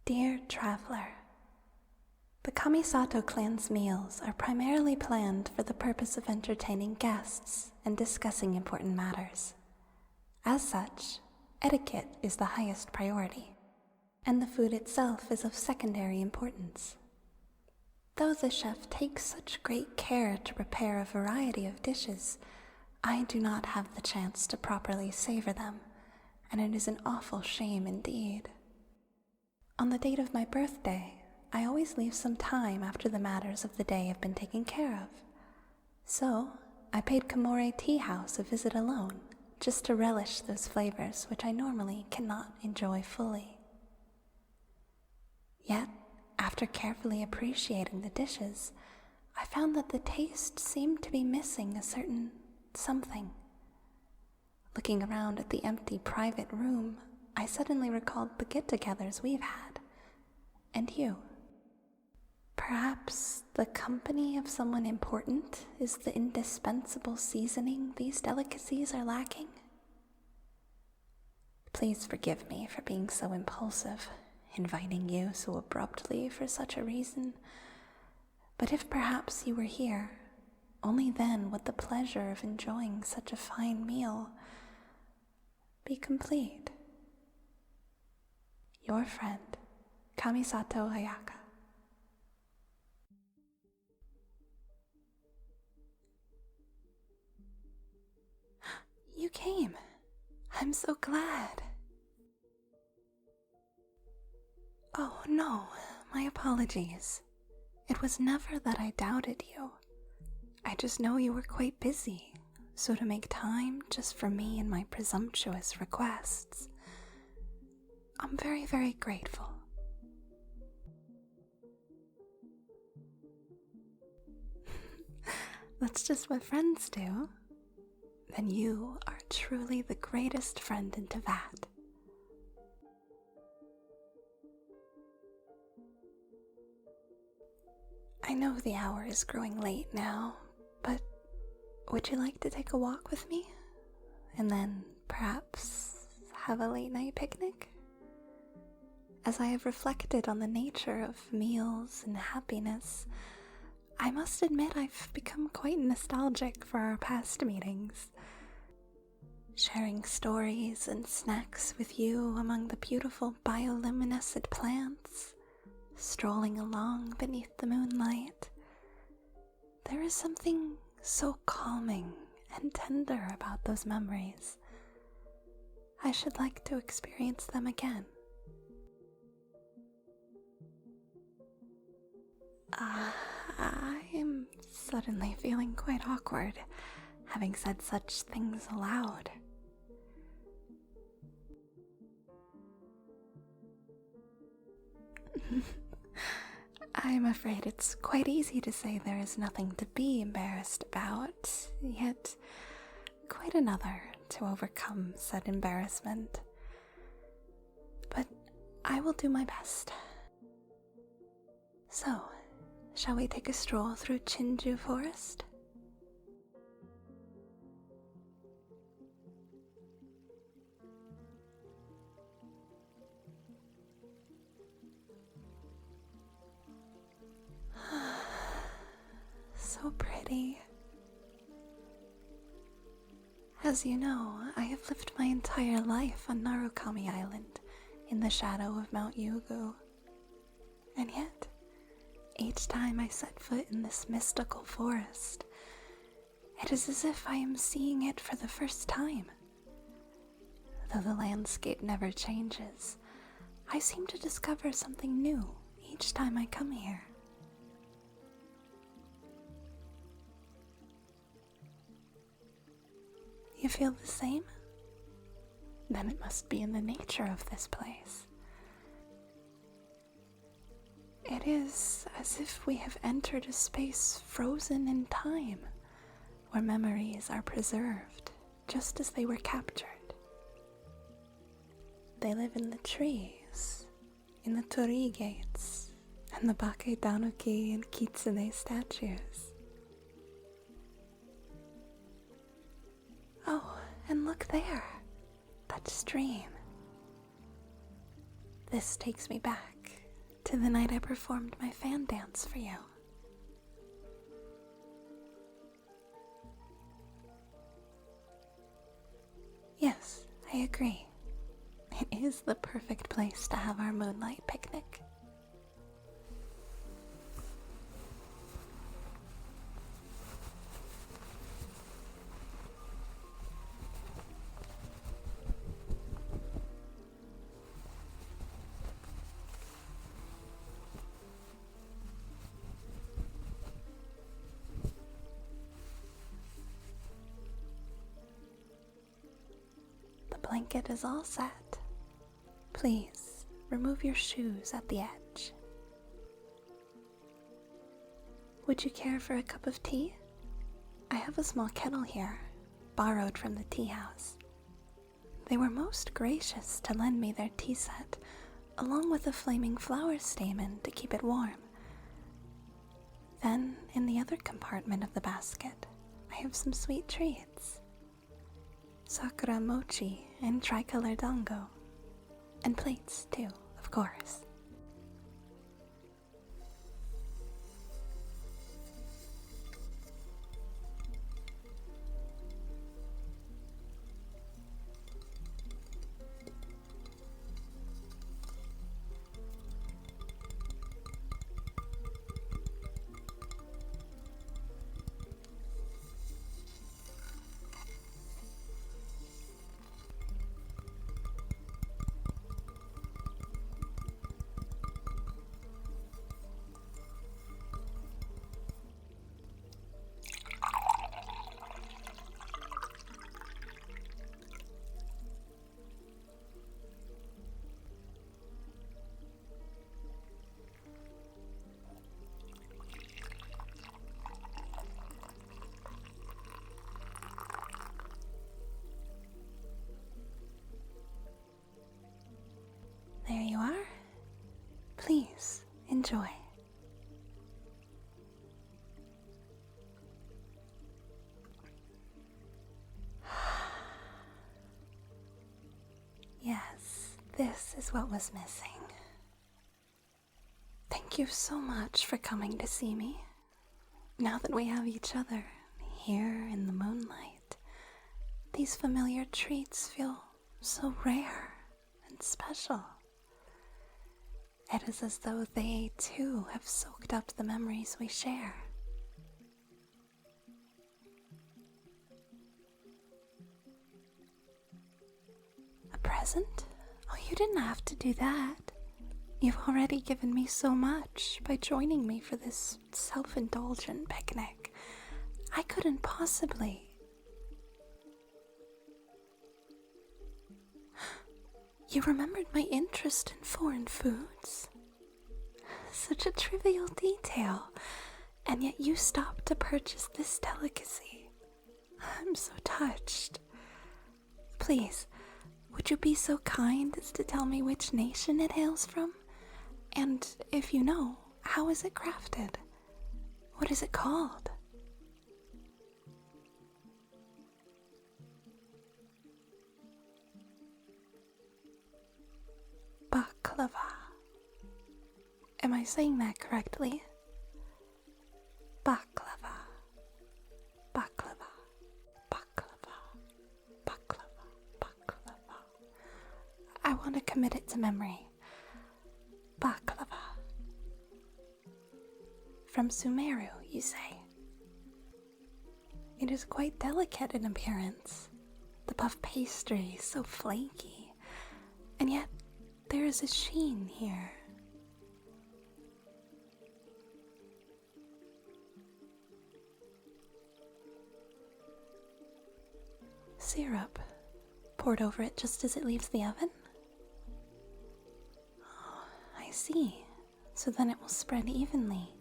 Dear Traveler, the Kamisato clan's meals are primarily planned for the purpose of entertaining guests and discussing important matters. As such, etiquette is the highest priority, and the food itself is of secondary importance. Though the chef takes such great care to prepare a variety of dishes, I do not have the chance to properly savor them, and it is an awful shame indeed. On the date of my birthday, I always leave some time after the matters of the day have been taken care of. So, I paid Komore Tea House a visit alone, just to relish those flavors which I normally cannot enjoy fully. Yet, after carefully appreciating the dishes, I found that the taste seemed to be missing a certain something. Looking around at the empty private room, I suddenly recalled the get-togethers we've had. And you. Perhaps the company of someone important is the indispensable seasoning these delicacies are lacking? Please forgive me for being so impulsive, inviting you so abruptly for such a reason. But if perhaps you were here, only then would the pleasure of enjoying such a fine meal be complete. Your friend, Kamisato Ayaka. You came. I'm so glad. Oh no, my apologies. It was never that I doubted you. I just know you were quite busy, so to make time just for me and my presumptuous requests, I'm very, very grateful. That's just what friends do. Then you are truly the greatest friend in Teyvat. I know the hour is growing late now, but would you like to take a walk with me? And then perhaps have a late night picnic? As I have reflected on the nature of meals and happiness, I must admit I've become quite nostalgic for our past meetings. Sharing stories and snacks with you among the beautiful bioluminescent plants, strolling along beneath the moonlight. There is something so calming and tender about those memories. I should like to experience them again. I am suddenly feeling quite awkward, having said such things aloud. I'm afraid it's quite easy to say there is nothing to be embarrassed about, yet quite another to overcome said embarrassment. But I will do my best. So, shall we take a stroll through Chinju Forest? So pretty. As you know, I have lived my entire life on Narukami Island, in the shadow of Mount Yugu. And yet, each time I set foot in this mystical forest, it is as if I am seeing it for the first time. Though the landscape never changes, I seem to discover something new each time I come here. You feel the same? Then it must be in the nature of this place. It is as if we have entered a space frozen in time, where memories are preserved just as they were captured. They live in the trees, in the torii gates, and the bake tanuki and kitsune statues. Oh, and look there, that stream. This takes me back to the night I performed my fan dance for you. Yes, I agree. It is the perfect place to have our moonlight picnic. The blanket is all set. Please remove your shoes at the edge. Would you care for a cup of tea? I have a small kettle here, borrowed from the tea house. They were most gracious to lend me their tea set, along with a flaming flower stamen to keep it warm. Then, in the other compartment of the basket, I have some sweet treats. Sakura mochi and tricolor dango. And plates, too, of course. There you are. Please enjoy. Yes, this is what was missing. Thank you so much for coming to see me. Now that we have each other here in the moonlight, these familiar treats feel so rare and special. It is as though they, too, have soaked up the memories we share. A present? Oh, you didn't have to do that. You've already given me so much by joining me for this self-indulgent picnic. I couldn't possibly. You remembered my interest in foreign foods? Such a trivial detail, and yet you stopped to purchase this delicacy. I'm so touched. Please, would you be so kind as to tell me which nation it hails from? And if you know, how is it crafted? What is it called? Baklava. Am I saying that correctly? Baklava. Baklava. Baklava. Baklava. Baklava. I want to commit it to memory. Baklava. From Sumeru, you say? It is quite delicate in appearance. The puff pastry is so flaky, and yet there is a sheen here. Syrup poured over it just as it leaves the oven? Oh, I see. So then it will spread evenly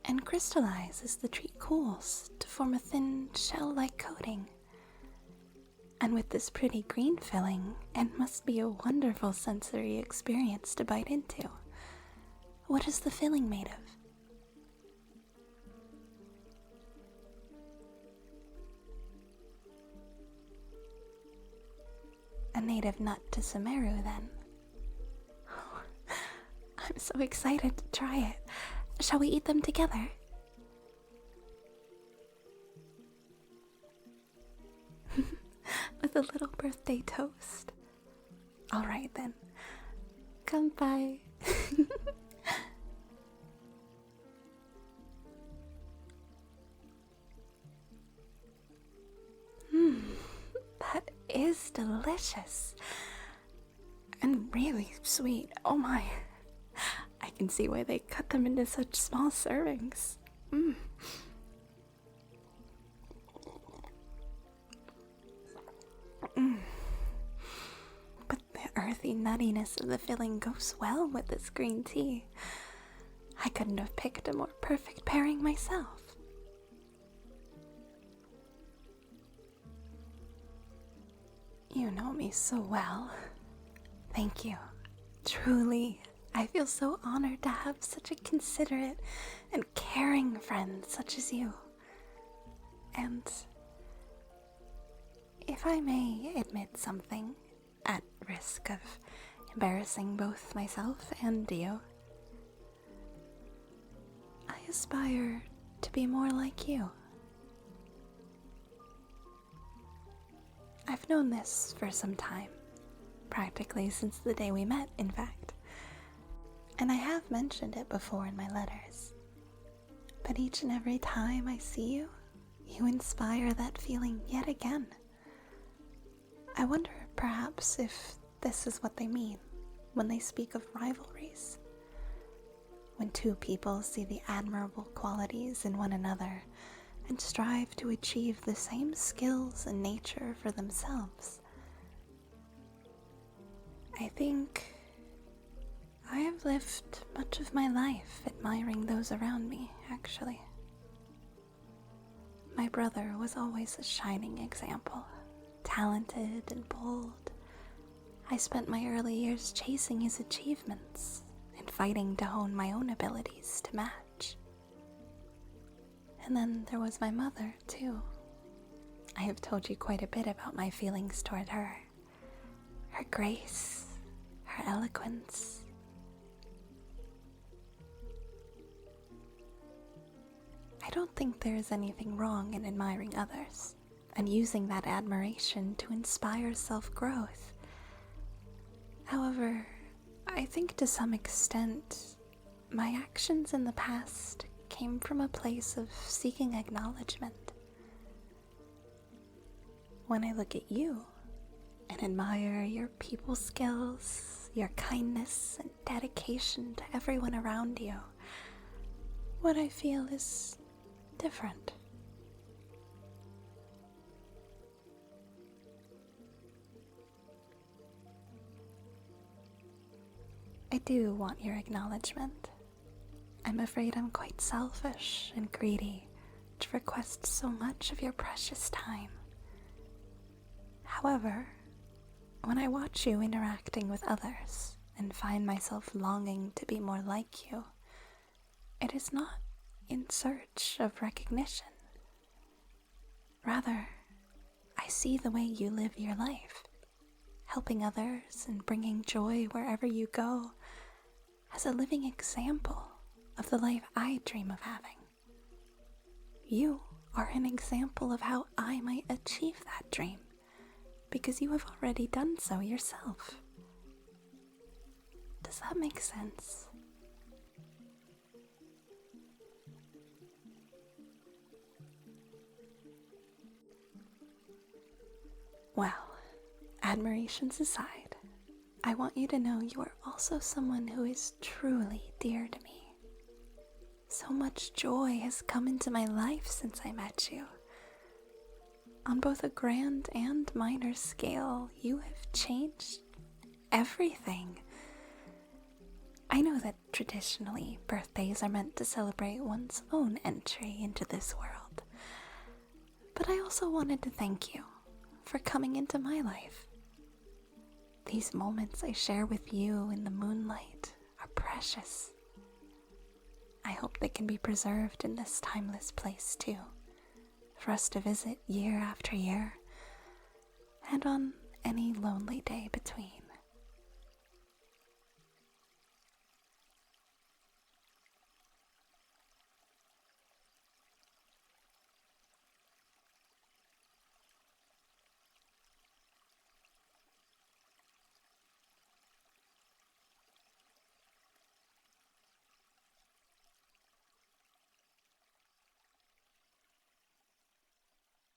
and crystallize as the treat cools to form a thin shell-like coating. And with this pretty green filling, it must be a wonderful sensory experience to bite into. What is the filling made of? A native nut to Sumeru, then. Oh, I'm so excited to try it. Shall we eat them together? With a little birthday toast. Alright then. Kanpai. That is delicious. And really sweet. Oh my. I can see why they cut them into such small servings. But the earthy nuttiness of the filling goes well with this green tea. I couldn't have picked a more perfect pairing myself. You know me so well. Thank you. Truly, I feel so honored to have such a considerate and caring friend such as you. And if I may admit something, at risk of embarrassing both myself and you, I aspire to be more like you. I've known this for some time, practically since the day we met, in fact. And I have mentioned it before in my letters. But each and every time I see you, you inspire that feeling yet again. I wonder, perhaps, if this is what they mean when they speak of rivalries. When two people see the admirable qualities in one another and strive to achieve the same skills and nature for themselves. I think I have lived much of my life admiring those around me, actually. My brother was always a shining example, talented and bold. I spent my early years chasing his achievements and fighting to hone my own abilities to match. And then there was my mother, too. I have told you quite a bit about my feelings toward her. Her grace, her eloquence. I don't think there is anything wrong in admiring others and using that admiration to inspire self-growth. However, I think to some extent, my actions in the past came from a place of seeking acknowledgement. When I look at you and admire your people skills, your kindness and dedication to everyone around you, what I feel is different. I do want your acknowledgement. I'm afraid I'm quite selfish and greedy to request so much of your precious time. However, when I watch you interacting with others and find myself longing to be more like you, it is not in search of recognition. Rather, I see the way you live your life, helping others and bringing joy wherever you go, as a living example of the life I dream of having. You are an example of how I might achieve that dream, because you have already done so yourself. Does that make sense? Well, admirations aside, I want you to know you are also someone who is truly dear to me. So much joy has come into my life since I met you. On both a grand and minor scale, you have changed everything. I know that traditionally birthdays are meant to celebrate one's own entry into this world, but I also wanted to thank you for coming into my life. These moments I share with you in the moonlight are precious. I hope they can be preserved in this timeless place too, for us to visit year after year, and on any lonely day between.